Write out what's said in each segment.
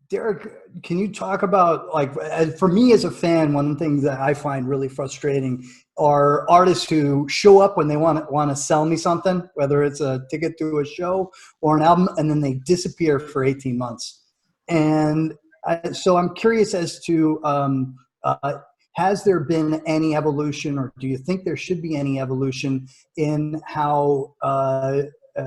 Derek, can you talk about, like, for me as a fan, one of the things that I find really frustrating are artists who show up when they want to sell me something, whether it's a ticket to a show or an album, and then they disappear for 18 months. And so I'm curious as to, has there been any evolution, or do you think there should be any evolution in how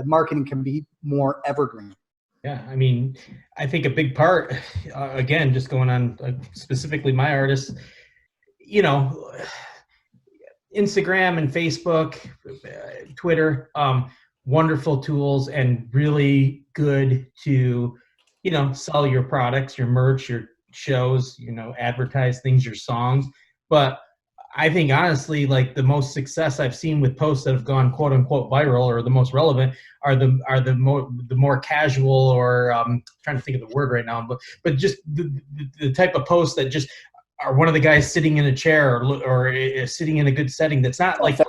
marketing can be more evergreen? Yeah, I mean, I think a big part, again, just going on specifically my artists, you know, Instagram and Facebook, Twitter, wonderful tools and really good to, sell your products, your merch, your shows, advertise things, your songs. But I think honestly, like the most success I've seen with posts that have gone quote unquote viral or the most relevant are the more casual, or trying to think of the word right now, but just the type of posts that just are one of the guys sitting in a chair or sitting in a good setting that's not like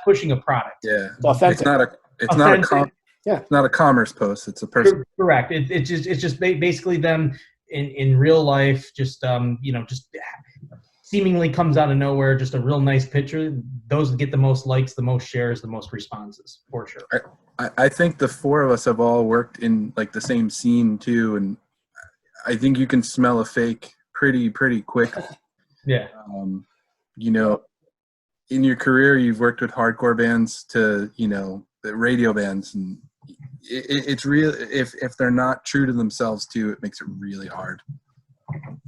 pushing a product. Yeah, it's authentic. It's not a commerce post. It's a person. Correct. It's just basically them in real life. Just just seemingly comes out of nowhere. Just a real nice picture. Those get the most likes, the most shares, the most responses, for sure. I think the four of us have all worked in like the same scene too, and I think you can smell a fake pretty quick. Yeah. In your career, you've worked with hardcore bands to the radio bands, and it's real. If they're not true to themselves too, it makes it really hard.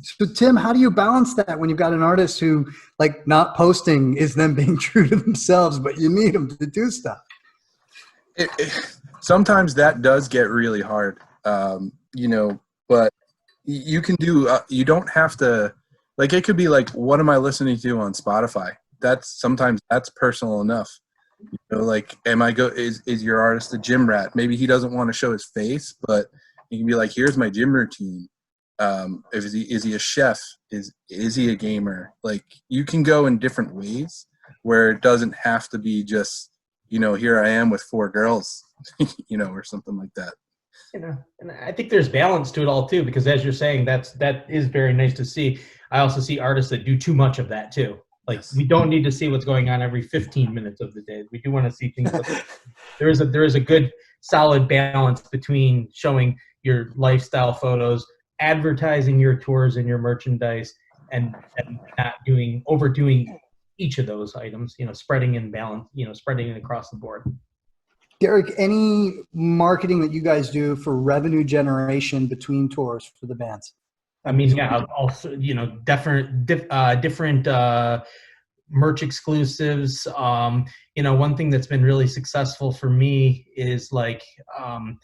So Tim, how do you balance that when you've got an artist who, like, not posting is them being true to themselves, but you need them to do stuff? Sometimes that does get really hard, but you can do, you don't have to, like, it could be like, what am I listening to on Spotify? Sometimes that's personal enough. Like, is your artist a gym rat? Maybe he doesn't want to show his face, but you can be like, here's my gym routine. Is he a chef? Is he a gamer? Like, you can go in different ways where it doesn't have to be just, here I am with 4 girls, or something like that. And I think there's balance to it all too, because as you're saying, that is very nice to see. I also see artists that do too much of that too. Like, yes. We don't need to see what's going on every 15 minutes of the day. We do want to see things. There is a good solid balance between showing your lifestyle photos, advertising your tours and your merchandise, and not overdoing each of those items, spreading in balance, spreading it across the board. Derek, any marketing that you guys do for revenue generation between tours for the bands? I mean, yeah, also, different merch exclusives. One thing that's been really successful for me is like, and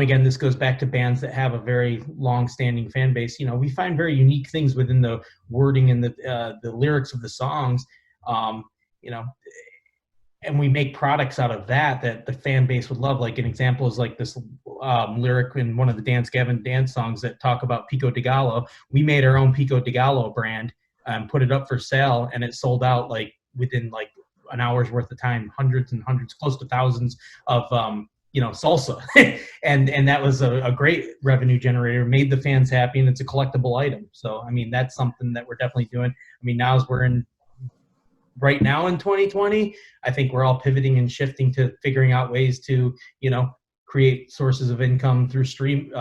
again, this goes back to bands that have a very long-standing fan base. We find very unique things within the wording and the lyrics of the songs, and we make products out of that the fan base would love. Like, an example is like this lyric in one of the Dance Gavin Dance songs that talk about Pico de Gallo. We made our own Pico de Gallo brand, put it up for sale, and it sold out like within like an hour's worth of time, hundreds and hundreds, close to thousands of salsa. and that was a great revenue generator, made the fans happy, and it's a collectible item. So, I mean, that's something that we're definitely doing. I mean, right now in 2020, I think we're all pivoting and shifting to figuring out ways to, create sources of income through streaming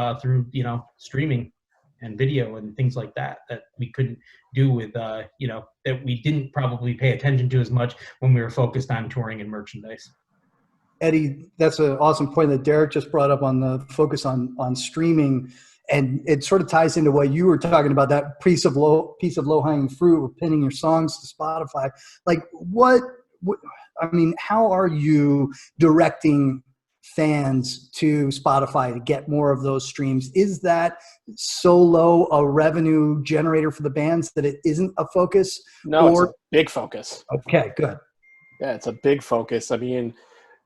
and video and things like that we couldn't do with, that we didn't probably pay attention to as much when we were focused on touring and merchandise. Eddie, that's an awesome point that Derek just brought up on the focus on streaming. And it sort of ties into what you were talking about, that piece of low-hanging fruit of pinning your songs to Spotify. Like, how are you directing fans to Spotify to get more of those streams? Is that so low a revenue generator for the bands that it isn't a focus? No, it's a big focus. Okay, good. Yeah, it's a big focus. I mean,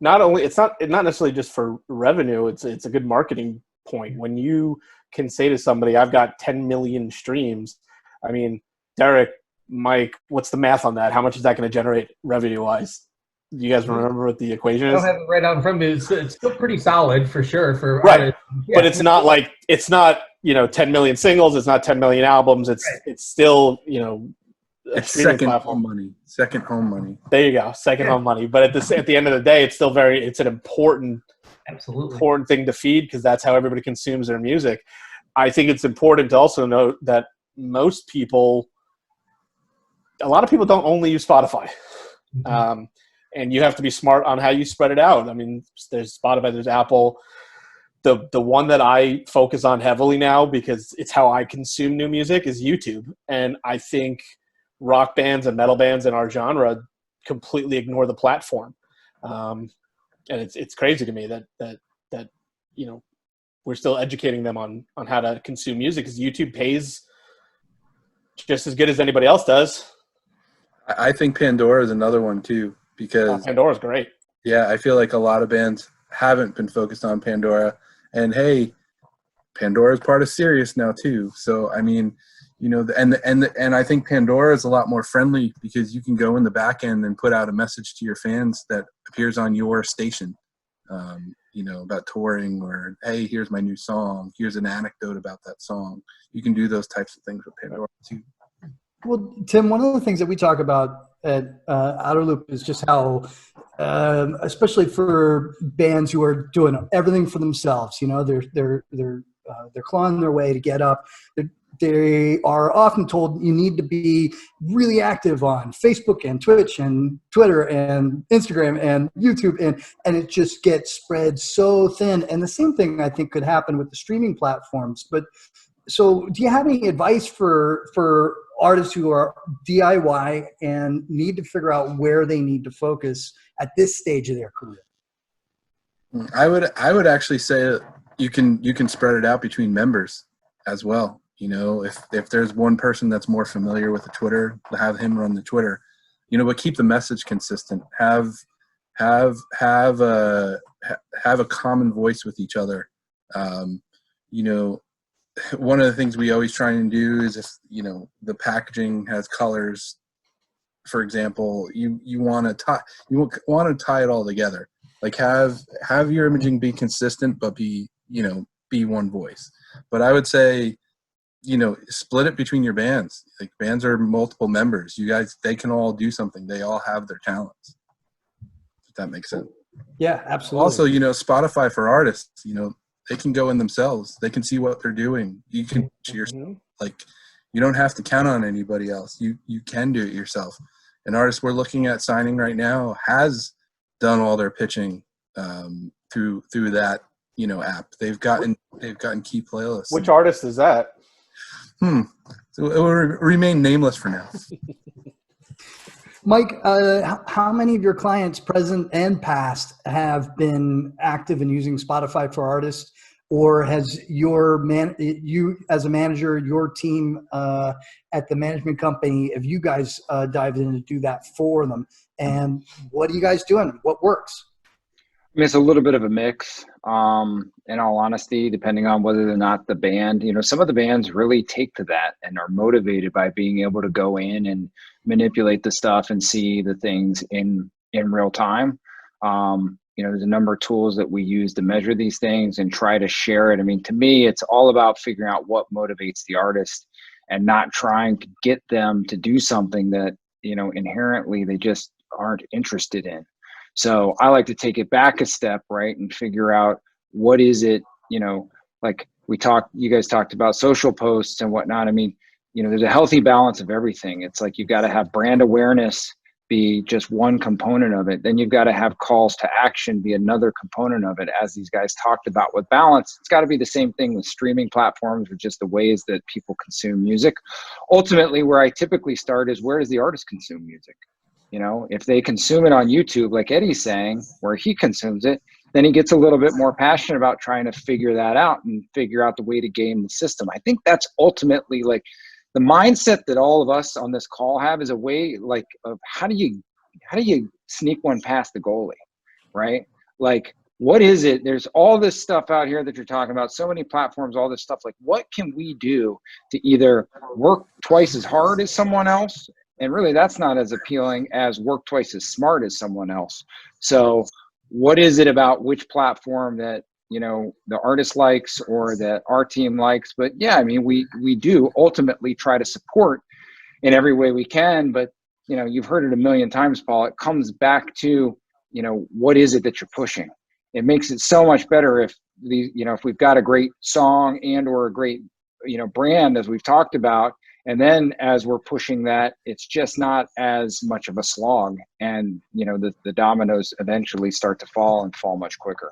it's not necessarily just for revenue. It's a good marketing point. When you can say to somebody, I've got 10 million streams. I mean, Derek, Mike, what's the math on that? How much is that going to generate revenue-wise? You guys remember what the equation I is? don't have it right out in front of me. It's still pretty solid for sure for Right. artists. Yeah. But it's not like, it's not, 10 million singles. It's not 10 million albums. It's still, a It's streaming second platform. home money. Second home money. There you go. Second home money. But at the end of the day, it's still it's an important thing to feed, because that's how everybody consumes their music. I think it's important to also note that a lot of people don't only use Spotify. Mm-hmm. And you have to be smart on how you spread it out. I mean, there's Spotify, there's Apple. The one that I focus on heavily now, because it's how I consume new music, is YouTube. And I think rock bands and metal bands in our genre completely ignore the platform. And it's crazy to me that we're still educating them on how to consume music, because YouTube pays just as good as anybody else does. I think Pandora is another one too, because Pandora's great. yeah, I feel like a lot of bands haven't been focused on Pandora, and hey, Pandora is part of Sirius now too. So I mean, and I think Pandora is a lot more friendly, because you can go in the back end and put out a message to your fans that appears on your station, about touring, or hey, here's my new song, here's an anecdote about that song. You can do those types of things with Pandora too. Well, Tim, one of the things that we talk about at Outerloop is just how, especially for bands who are doing everything for themselves, they're clawing their way to get up. They are often told you need to be really active on Facebook and Twitch and Twitter and Instagram and YouTube, and it just gets spread so thin. And the same thing I think could happen with the streaming platforms. But so, do you have any advice for artists who are DIY and need to figure out where they need to focus at this stage of their career? I would actually say that you can spread it out between members as well. If there's one person that's more familiar with the Twitter, have him run the Twitter. But keep the message consistent. Have a common voice with each other. One of the things we always try and do is, if the packaging has colors, for example, you want to tie it all together. Like have your imaging be consistent, but be one voice. But I would say, split it between your bands. Like, bands are multiple members. You guys, they can all do something. They all have their talents. If that makes sense. Yeah, absolutely. Also, Spotify for artists, they can go in themselves. They can see what they're doing. You can you don't have to count on anybody else. You can do it yourself. An artist we're looking at signing right now has done all their pitching through that app. They've gotten key playlists. Which artist is that? So it will remain nameless for now. Mike, how many of your clients, present and past, have been active in using Spotify for Artists, or has you as a manager, your team at the management company, have you guys dived in to do that for them? And what are you guys doing? What works? I mean, it's a little bit of a mix, in all honesty, depending on whether or not the band, some of the bands really take to that and are motivated by being able to go in and manipulate the stuff and see the things in real time. There's a number of tools that we use to measure these things and try to share it. I mean, to me, it's all about figuring out what motivates the artist and not trying to get them to do something that, inherently they just aren't interested in. So I like to take it back a step, right, and figure out what is it, like you guys talked about social posts and whatnot. I mean, there's a healthy balance of everything. It's like, you've got to have brand awareness be just one component of it. Then you've got to have calls to action be another component of it, as these guys talked about with balance. It's got to be the same thing with streaming platforms, or just the ways that people consume music. Ultimately, where I typically start is, where does the artist consume music? If they consume it on YouTube, like Eddie's saying, where he consumes it, then he gets a little bit more passionate about trying to figure that out and figure out the way to game the system. I think that's ultimately like the mindset that all of us on this call have, is a way like of how do you sneak one past the goalie, right? Like, what is it? There's all this stuff out here that you're talking about, so many platforms, all this stuff. Like, what can we do to either work twice as hard as someone else, And really that's not as appealing as work twice as smart as someone else. So what is it about which platform that, you know, the artist likes or that our team likes? But yeah, I mean, we do ultimately try to support in every way we can, but you know, you've heard it a million times, Paul. It comes back to, you know, what is it that you're pushing? It makes it so much better if you know, if we've got a great song and or a great, you know, brand, as we've talked about, and then as we're pushing that, it's just not as much of a slog, and you know, the dominoes eventually start to fall and fall much quicker.